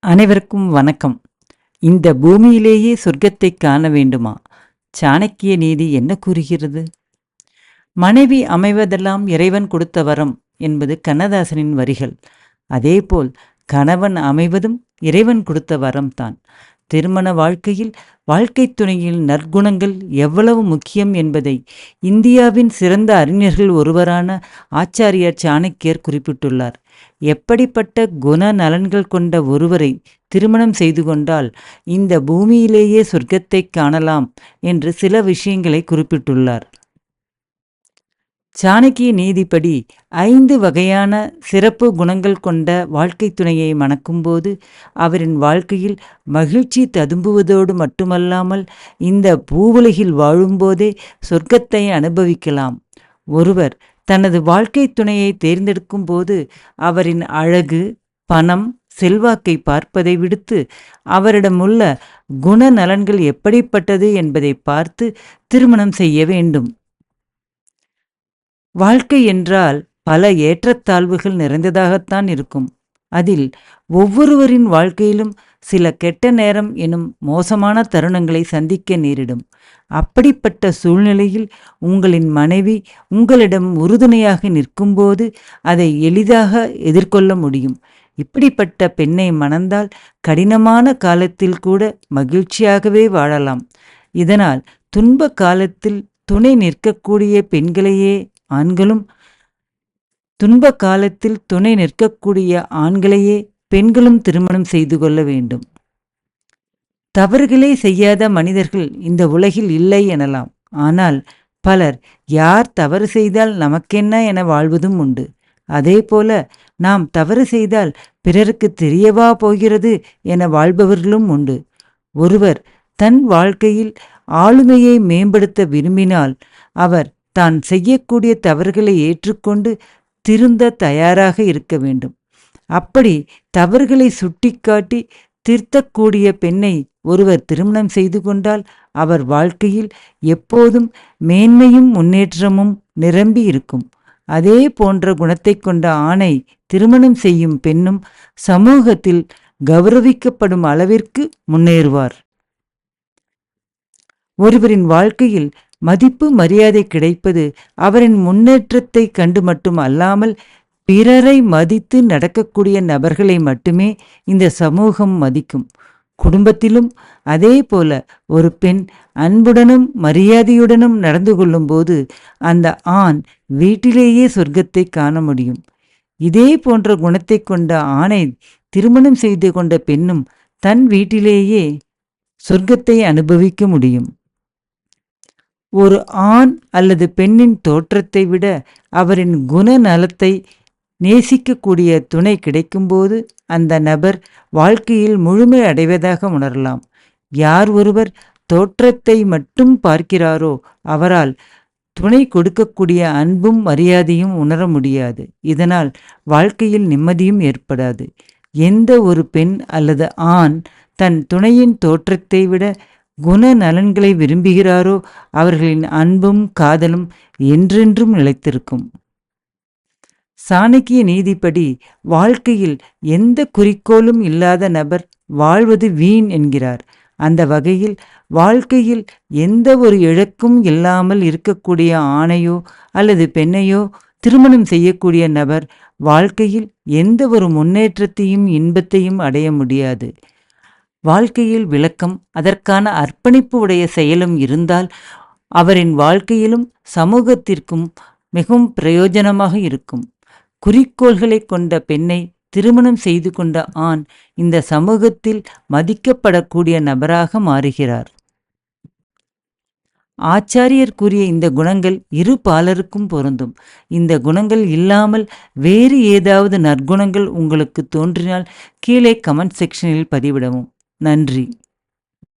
அனைவருக்கும் வணக்கம். இந்த பூமியிலேயே சொர்க்கத்தைக் காண வேண்டுமா? சாணக்கிய நீதி என்ன கூறுகிறது? மனைவி அமைவதெல்லாம் இறைவன் கொடுத்த வரம் என்பது கண்ணதாசனின் வரிகள். அதேபோல் கணவன் அமைவதும் இறைவன் கொடுத்த வரம்தான். திருமண வாழ்க்கையில் வாழ்க்கைத் துணையில் நற்குணங்கள் எவ்வளவு முக்கியம் என்பதை இந்தியாவின் சிறந்த அறிஞர்கள் ஒருவரான ஆச்சாரியார் சாணக்கியர் குறிப்பிட்டுள்ளார். எப்படிப்பட்ட குண நலன்கள் கொண்ட ஒருவரை திருமணம் செய்து கொண்டால் இந்த பூமியிலேயே சொர்க்கத்தைக் காணலாம் என்று சில விஷயங்களை குறிப்பிட்டுள்ளார். சாணக்கிய நீதிப்படி 5 வகையான சிறப்பு குணங்கள் கொண்ட வாழ்க்கை துணையை மணக்கும்போது அவரின் வாழ்க்கையில் மகிழ்ச்சி ததும்புவதோடு மட்டுமல்லாமல் இந்த பூவுலகில் வாழும்போதே சொர்க்கத்தை அனுபவிக்கலாம். ஒருவர் தனது வாழ்க்கை துணையை தேர்ந்தெடுக்கும் போது அவரின் அழகு, பணம், செல்வாக்கை பார்ப்பதை விடுத்து அவரிடமுள்ள குணநலன்கள் எப்படிப்பட்டது என்பதை பார்த்து திருமணம் செய்ய வேண்டும். வாழ்க்கை என்றால் பல ஏற்றத்தாழ்வுகள் நிறைந்ததாகத்தான் இருக்கும். அதில் ஒவ்வொருவரின் வாழ்க்கையிலும் சில கெட்ட நேரம் எனும் மோசமான தருணங்களை சந்திக்க நேரிடும். அப்படிப்பட்ட சூழ்நிலையில் உங்களின் மனைவி உங்களிடம் உறுதுணையாக நிற்கும்போது அதை எளிதாக எதிர்கொள்ள முடியும். இப்படிப்பட்ட பெண்ணை மணந்தால் கடினமான காலத்தில் கூட மகிழ்ச்சியாகவே வாழலாம். இதனால் துன்ப காலத்தில் துணை நிற்கக்கூடிய பெண்களையே பெண்களும் திருமணம் செய்து கொள்ள வேண்டும். தவறுகளே செய்யாத மனிதர்கள் இந்த உலகில் இல்லை எனலாம். ஆனால் பலர் யார் தவறு செய்தால் நமக்கென்ன என வாழ்வதும் உண்டு. அதேபோல நாம் தவறு செய்தால் பிறருக்கு தெரியவா போகிறது என வாழ்பவர்களும் உண்டு. ஒருவர் தன் வாழ்க்கையில் ஆளுமையை மேம்படுத்த விரும்பினால் அவர் தான் செய்யக்கூடிய தவறுகளை ஏற்றுக்கொண்டு திருந்த தயாராக இருக்க வேண்டும். அப்படி தவறுகளை சுட்டிக்காட்டி திருத்தக்கூடிய பெண்ணை ஒருவர் திருமணம் செய்து கொண்டால் அவர் வாழ்க்கையில் எப்போதும் மேன்மையும் முன்னேற்றமும் நிரம்பி இருக்கும். அதே போன்ற குணத்தை கொண்ட ஆணை திருமணம் செய்யும் பெண்ணும் சமூகத்தில் கௌரவிக்கப்படும் அளவிற்கு முன்னேறுவார். ஒருவரின் வாழ்க்கையில் மதிப்பு மரியாதை கிடைப்பது அவரின் முன்னேற்றத்தை கண்டு மட்டும் அல்லாமல் பிறரை மதித்து நடக்கக்கூடிய நபர்களை மட்டுமே இந்த சமூகம் மதிக்கும். குடும்பத்திலும் அதே போல ஒரு பெண் அன்புடனும் மரியாதையுடனும் நடந்து கொள்ளும்போது அந்த ஆண் வீட்டிலேயே சொர்க்கத்தை காண முடியும். இதே போன்ற குணத்தை கொண்ட ஆணை திருமணம் செய்து கொண்ட பெண்ணும் தன் வீட்டிலேயே சொர்க்கத்தை அனுபவிக்க முடியும். ஒரு ஆண் அல்லது பெண்ணின் தோற்றத்தை விட அவரின் குணநலத்தை நேசிக்கக்கூடிய துணை கிடைக்கும்போது அந்த நபர் வாழ்க்கையில் முழுமை அடைவதாக உணரலாம். யார் ஒருவர் தோற்றத்தை மட்டும் பார்க்கிறாரோ அவரால் துணை கொடுக்கக்கூடிய அன்பும் மரியாதையும் உணர முடியாது. இதனால் வாழ்க்கையில் நிம்மதியும் ஏற்படாது. எந்த ஒரு பெண் அல்லது ஆண் தன் துணையின் தோற்றத்தை விட குணநலன்களை விரும்புகிறாரோ அவர்களின் அன்பும் காதலும் என்றென்றும் நிலைத்திருக்கும். சாணக்கிய நீதிப்படி வாழ்க்கையில் எந்த குறிக்கோளும் இல்லாத நபர் வாழ்வது வீண் என்கிறார். அந்த வகையில் வாழ்க்கையில் எந்த ஒரு இழக்கும் இல்லாமல் இருக்கக்கூடிய ஆணையோ அல்லது பெண்ணையோ திருமணம் செய்யக்கூடிய நபர் வாழ்க்கையில் எந்த ஒரு முன்னேற்றத்தையும் இன்பத்தையும் அடைய முடியாது. வாழ்க்கையில் விளக்கம், அதற்கான அர்ப்பணிப்பு உடைய செயலும் இருந்தால் அவரின் வாழ்க்கையிலும் சமூகத்திற்கும் மிகவும் பிரயோஜனமாக இருக்கும். குறிக்கோள்களை கொண்ட பெண்ணை திருமணம் செய்து கொண்ட ஆண் இந்த சமூகத்தில் மதிக்கப்படக்கூடிய நபராக மாறுகிறார். ஆச்சாரியர் கூறிய இந்த குணங்கள் இரு பாலருக்கும் பொருந்தும். இந்த குணங்கள் இல்லாமல் வேறு ஏதாவது நற்குணங்கள் உங்களுக்கு தோன்றினால் கீழே கமெண்ட் செக்ஷனில் பதிவிடவும். நன்றி.